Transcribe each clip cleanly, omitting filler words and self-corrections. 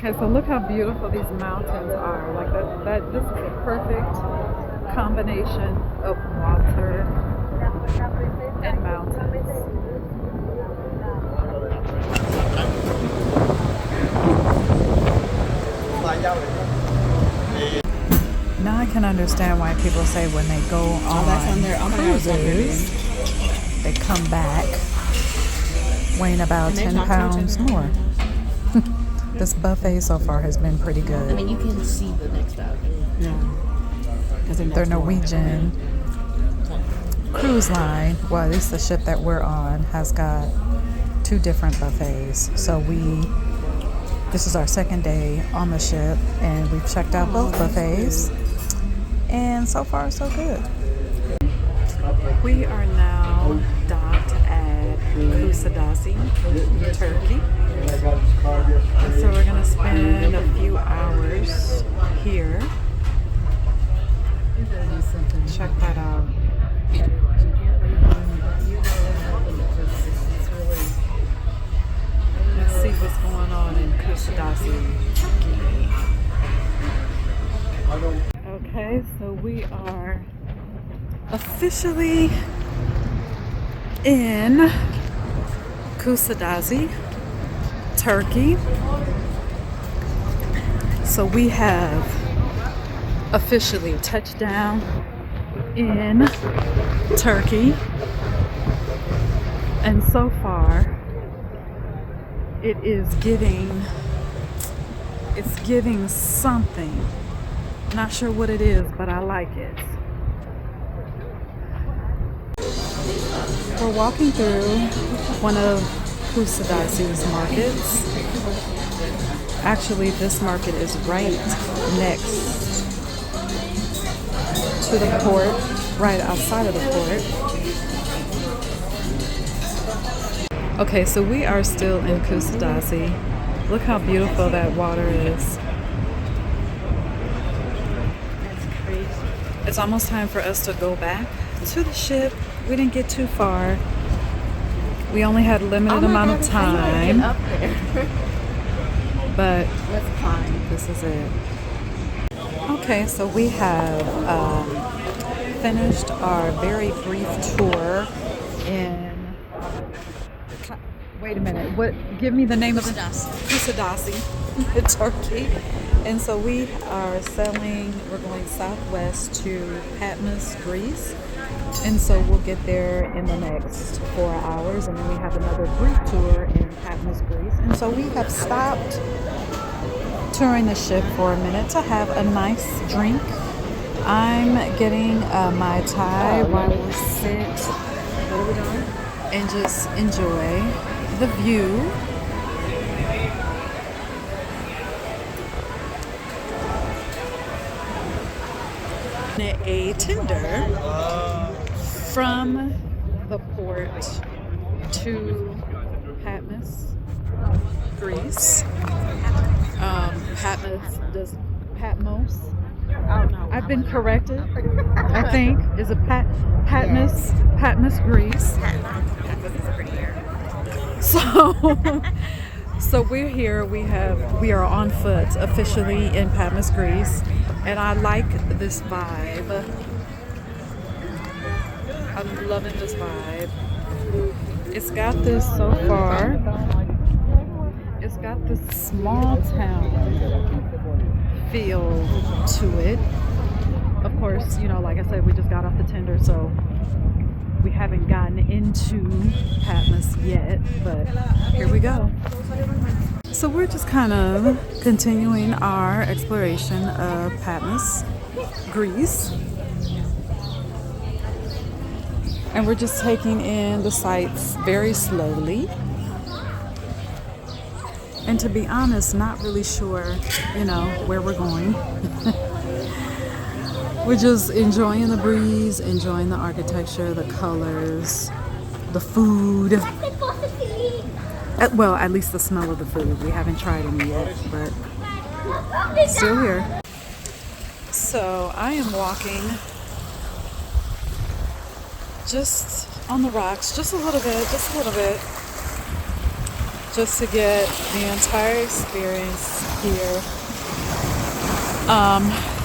Okay, so look how beautiful these mountains are. Like this is a perfect combination of water and mountains. Now I can understand why people say when they go on cruises, they come back weighing about 10 pounds more. This buffet so far has been pretty good. I mean, you can see the next stop. Yeah. Their Norwegian cruise line, well, at least the ship that we're on, has got 2 different buffets. So this is our second day on the ship, and we've checked out both buffets, and so far so good. We are now docked at Kusadasi, Turkey. And so we're gonna spend a few hours here. Check that out. Let's see what's going on in Kusadasi, Turkey. Okay, so we are officially in Kusadasi, Turkey. So we have officially touched down in Turkey, and so far it is giving something. Not sure what it is, but I like it. We're walking through one of Kusadasi's markets. Actually, this market is right next to the port, right outside of the port. Okay, so we are still in Kusadasi. Look how beautiful that water is. It's almost time for us to go back to the ship. We didn't get too far. We only had a limited amount of time. Up there. But let's climb. This is it. Okay, so we have finished our very brief tour in. Wait a minute. What? Give me the name of Kusadasi, Turkey. And so we are we're going southwest to Patmos, Greece. And so we'll get there in the next 4 hours. And then we have another brief tour in Patmos, Greece. And so we have stopped touring the ship for a minute to have a nice drink. I'm getting a Mai Tai while we sit and just enjoy the view. A tender from the port to Patmos, Greece. Patmos. I don't know. I've been corrected. I think is a Patmos, Greece. Patmos is prettier. So we're here. We are on foot officially in Patmos, Greece, and I like this vibe. I'm loving this vibe. It's got this so far. It's got this small town feel to it. Of course, like I said, we just got off the tender, so we haven't gotten into Patmos yet, but here we go. So we're just kind of continuing our exploration of Patmos, Greece. And we're just taking in the sights very slowly. And to be honest, not really sure, where we're going. We're just enjoying the breeze, enjoying the architecture, the colors, the food. Well, at least the smell of the food. We haven't tried any yet, but still here. So I am walking just on the rocks, just a little bit. just to get the entire experience here.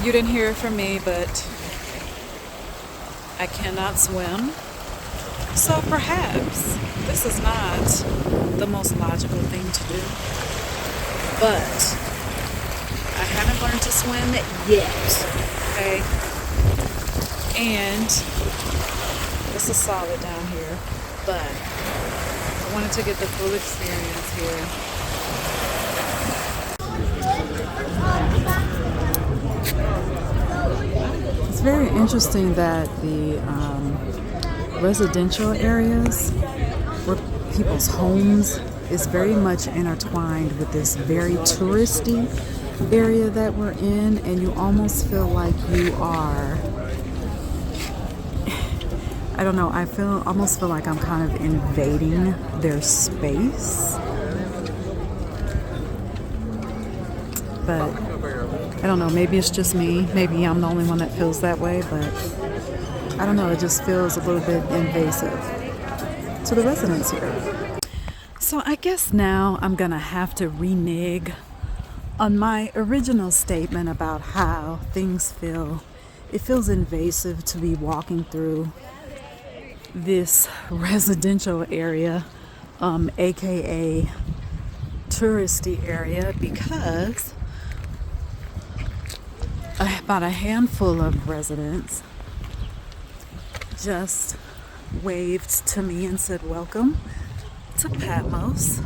You didn't hear it from me, but I cannot swim. So perhaps this is not the most logical thing to do. But I haven't learned to swim yet. Okay? And this is solid down here. But I wanted to get the full experience here. It's very interesting that the residential areas where people's homes is very much intertwined with this very touristy area that we're in, and you almost feel like you are, I don't know, almost feel like I'm kind of invading their space. But I don't know, maybe it's just me. Maybe I'm the only one that feels that way, but I don't know, it just feels a little bit invasive to the residents here. So I guess now I'm gonna have to renege on my original statement about how things feel. It feels invasive to be walking through this residential area, aka touristy area, because about a handful of residents just waved to me and said welcome to Patmos,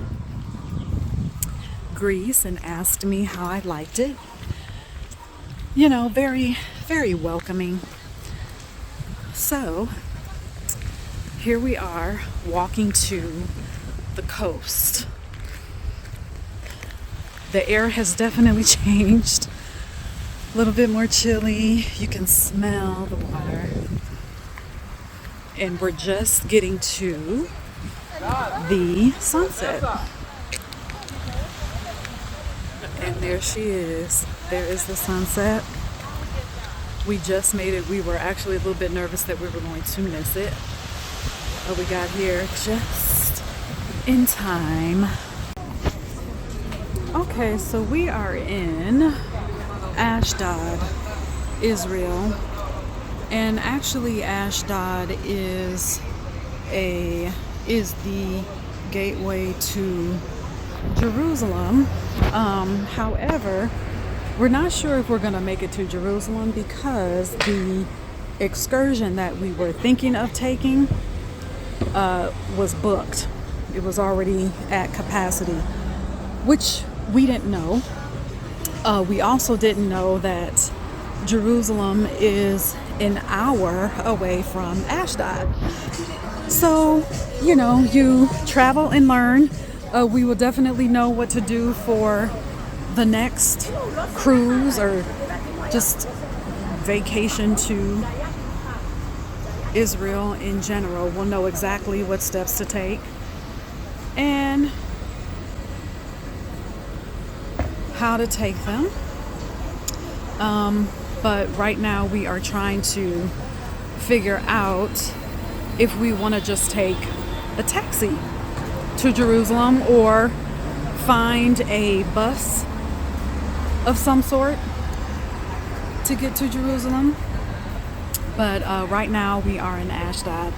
Greece, and asked me how I liked it. You know, very, very welcoming. So here we are walking to the coast. The air has definitely changed. A little bit more chilly. You can smell the water. And we're just getting to the sunset. And there she is. There is the sunset. We just made it. We were actually a little bit nervous that we were going to miss it. But we got here just in time. Okay, so we are in Ashdod, Israel. And actually Ashdod is the gateway to Jerusalem. However, we're not sure if we're going to make it to Jerusalem because the excursion that we were thinking of taking was booked. It was already at capacity, which we didn't know. We also didn't know that Jerusalem is an hour away from Ashdod. So, you know, you travel and learn. We will definitely know what to do for the next cruise or just vacation to Israel in general. We'll know exactly what steps to take and how to take them. But right now we are trying to figure out if we want to just take a taxi to Jerusalem or find a bus of some sort to get to Jerusalem. But right now we are in Ashdod.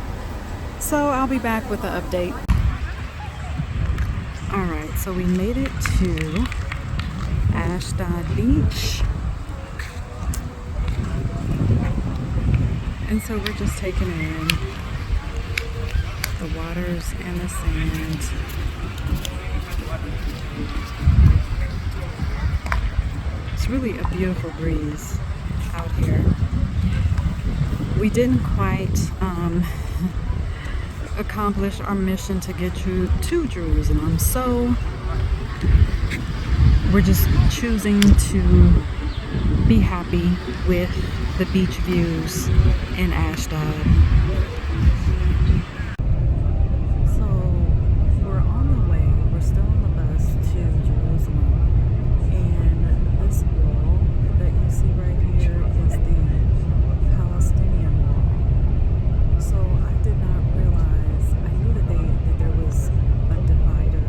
So I'll be back with an update. Alright, so we made it to Ashdod Beach. And so we're just taking in the waters and the sand. It's really a beautiful breeze out here. We didn't quite accomplish our mission to get to Jerusalem, so we're just choosing to be happy with the beach views in Ashdod. So we're on the way, we're still on the bus to Jerusalem, and this wall that you see right here is the Palestinian wall. So I did not realize, I knew that there was a divider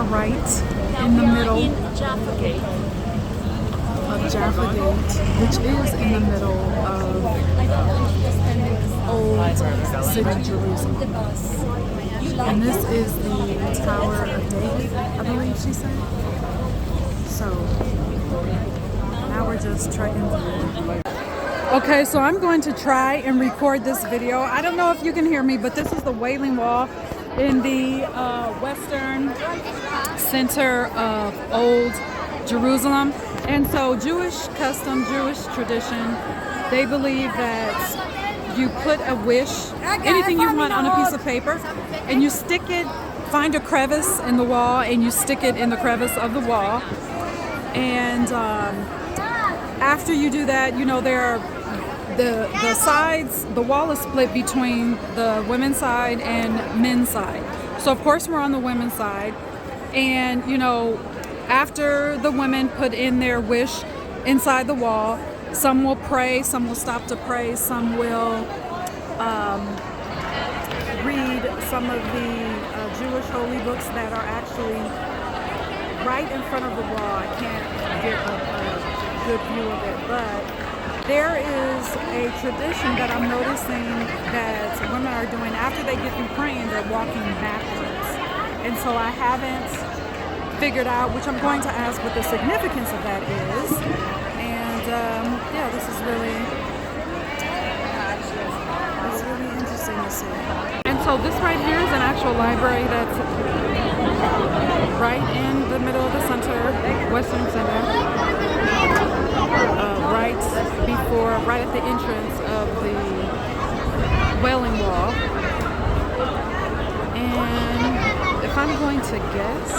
are right in the middle Jaffa Gate. of Jaffa Gate, which is in the middle of old city Jerusalem. And this is the Tower of David, I believe she said. So now we're just trekking through. Okay, so I'm going to try and record this video. I don't know if you can hear me, but this is the Wailing Wall in the western center of old Jerusalem. And so Jewish custom, Jewish tradition, they believe that you put a wish, anything you want on a piece of paper, and you stick it, find a crevice in the wall, and you stick it in the crevice of the wall. And after you do that, you know, there are the sides, the wall is split between the women's side and men's side. So of course we're on the women's side, and you know, after the women put in their wish inside the wall, some will pray, some will stop to pray, some will read some of the Jewish holy books that are actually right in front of the wall. I can't get a good view of it, but there is a tradition that I'm noticing that women are doing after they get through praying. They're walking backwards, and so I haven't figured out, which I'm going to ask, what the significance of that is. And yeah, this is really interesting to see. And so this right here is an actual library that's right in the middle of the center, western center. Right at the entrance of the Wailing Wall. And if I'm going to guess,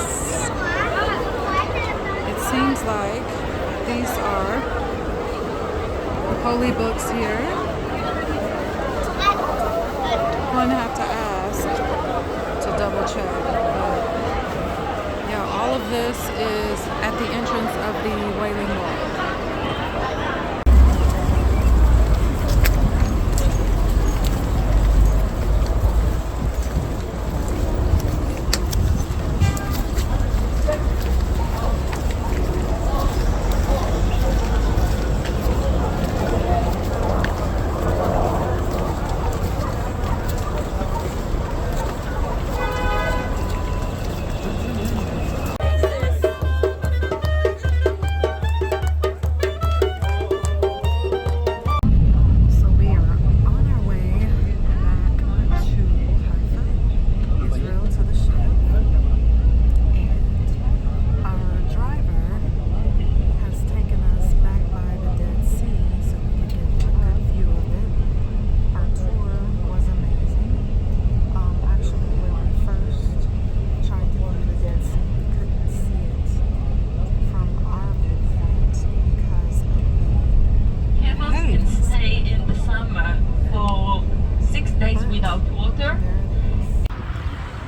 it seems like these are holy books here. I'm going to have to ask to double check. But yeah, all of this is at the entrance of the Wailing Wall.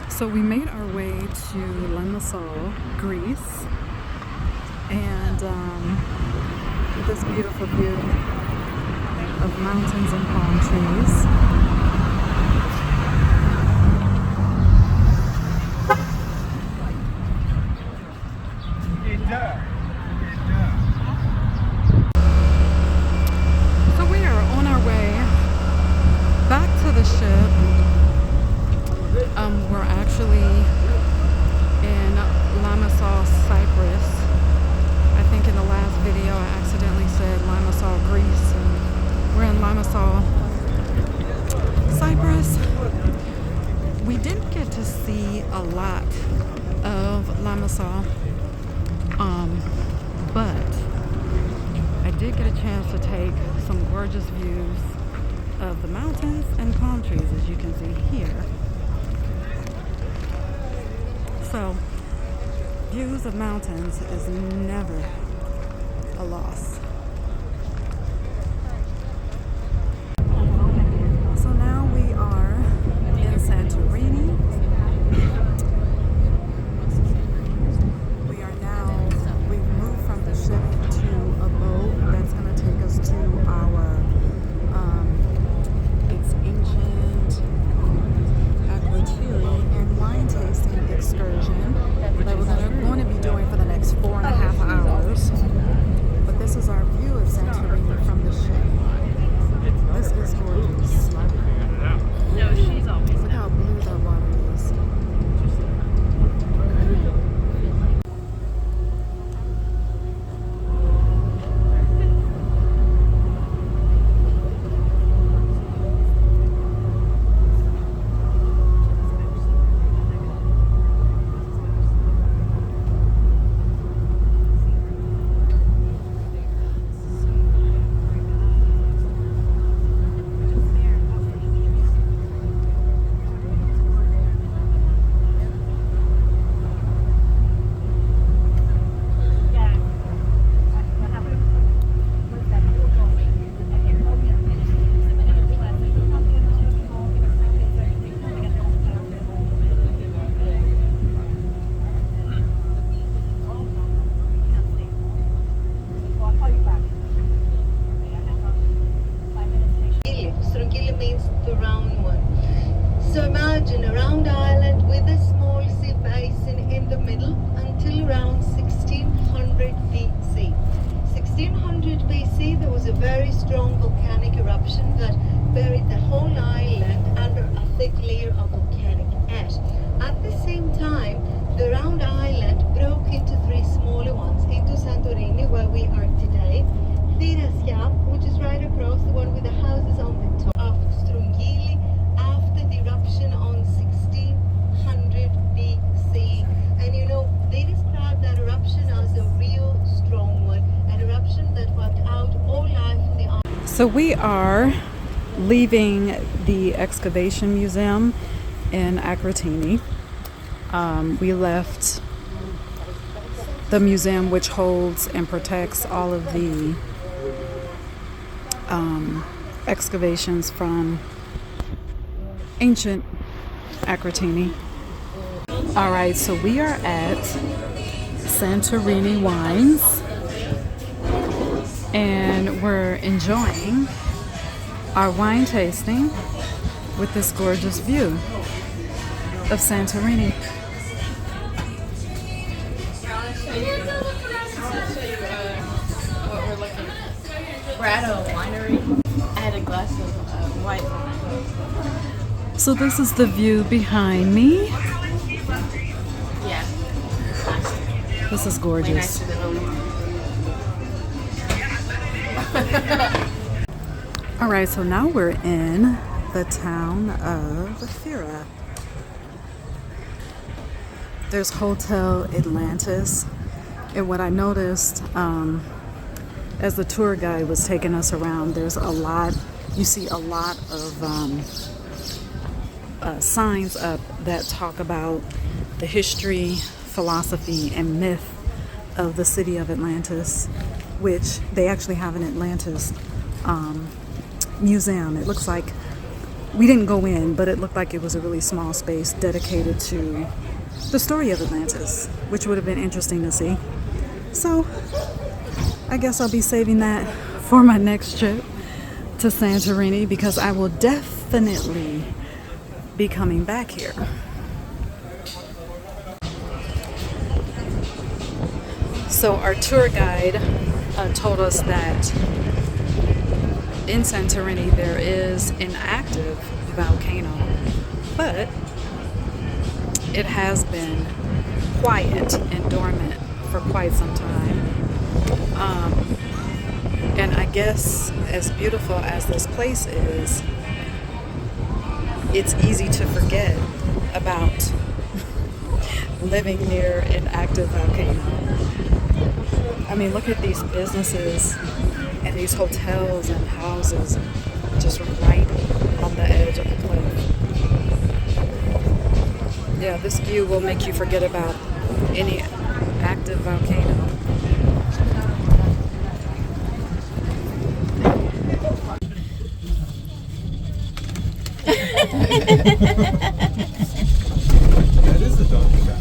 So we made our way to Limassol, Greece, and this beautiful view of mountains and palm trees. So we are on our way back to the ship. We're actually in Limassol, Cyprus. I think in the last video I accidentally said Limassol, Greece. We're in Limassol, Cyprus. We didn't get to see a lot of Limassol, but I did get a chance to take some gorgeous views of the mountains and palm trees, as you can see here. So, views of mountains is never a loss. So now we are in Santorini. We've moved from the ship to a boat that's going to take us to our, it's ancient aquateria and wine tasting excursion that we're going imagine a round island with a small sea basin in the middle until around 1600 BC. 1600 BC, there was a very strong volcanic eruption that buried the whole island under a thick layer of volcanic ash. At the same time, the round island broke into three smaller ones, into Santorini, where we are today, Cashapp, which is right across, the one with the houses on the top, of Strungili, after the eruption on 1600 BC. And you know, they describe that eruption as a real strong one, an eruption that wiped out all life on the island. So we are leaving the excavation museum in Acne. We left the museum, which holds and protects all of the excavations from ancient Acne. All right, so we are at Santorini Wines, and we're enjoying our wine tasting with this gorgeous view of Santorini. We're at a winery. I had a glass of white wine. So this is the view behind me. Yeah. This is Way gorgeous. nicer than home. All right, so now we're in the town of Fira. There's Hotel Atlantis, and what I noticed as the tour guide was taking us around, you see a lot of signs up that talk about the history, philosophy, and myth of the city of Atlantis, which they actually have an Atlantis museum. It looks like, we didn't go in, but it looked like it was a really small space dedicated to the story of Atlantis, which would have been interesting to see. So I guess I'll be saving that for my next trip to Santorini, because I will definitely be coming back here. So our tour guide told us that in Santorini there is an active volcano, but it has been quiet and dormant for quite some time. And I guess as beautiful as this place is, it's easy to forget about living near an active volcano. I mean, look at these businesses and these hotels and houses just right on the edge of the cliff. Yeah, this view will make you forget about any active volcano. That is the donkey guy.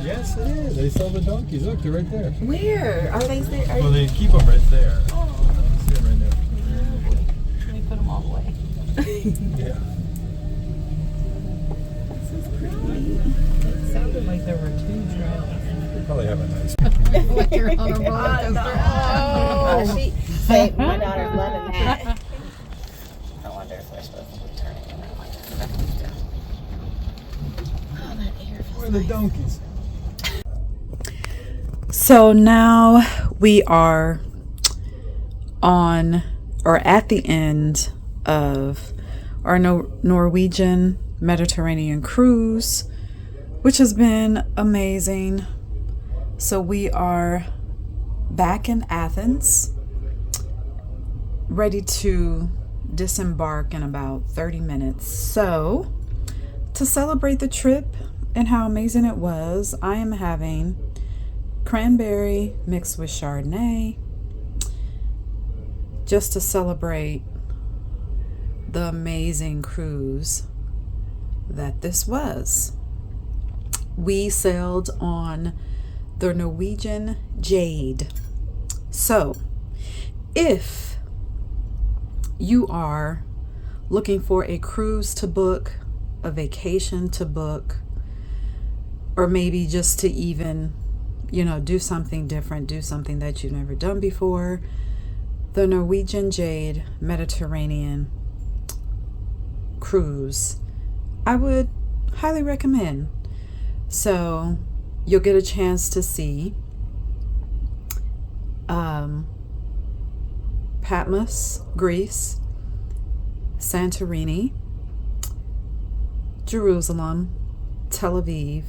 Yes, it is. They sell the donkeys. Look, they're right there. Where? Are they there? Well, they keep them right there. Oh. See them right there. Let me put them all away. Yeah. This is pretty. It sounded like there were two trails. They probably have a nice. Like you're on a roller coaster. Oh, say my daughter's loving that. I wonder if we're supposed to be turning in that one. Oh, that air feels Where are the donkeys? So now we are on, or at the end of our Norwegian Mediterranean Cruise, which has been amazing. So we are back in Athens, ready to disembark in about 30 minutes. So to celebrate the trip and how amazing it was, I am having cranberry mixed with Chardonnay, just to celebrate the amazing cruise that this was. We sailed on the Norwegian Jade. So if you are looking for a cruise to book a vacation to book, or maybe just to even, do something different, do something that you've never done before, the Norwegian Mediterranean Cruise, I would highly recommend. So you'll get a chance to see Patmos, Greece, Santorini, Jerusalem, Tel Aviv,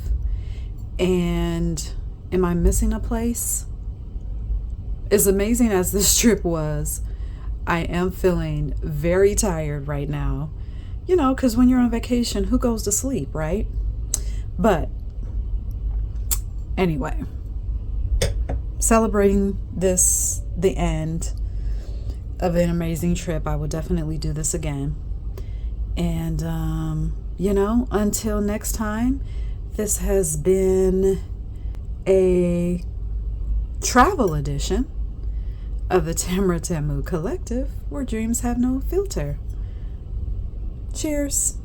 and am I missing a place? As amazing as this trip was, I am feeling very tired right now. Because when you're on vacation, who goes to sleep, right? But anyway, celebrating the end of an amazing trip. I will definitely do this again. And, until next time, this has been a travel edition of the Tamara Tamu Collective, where dreams have no filter. Cheers.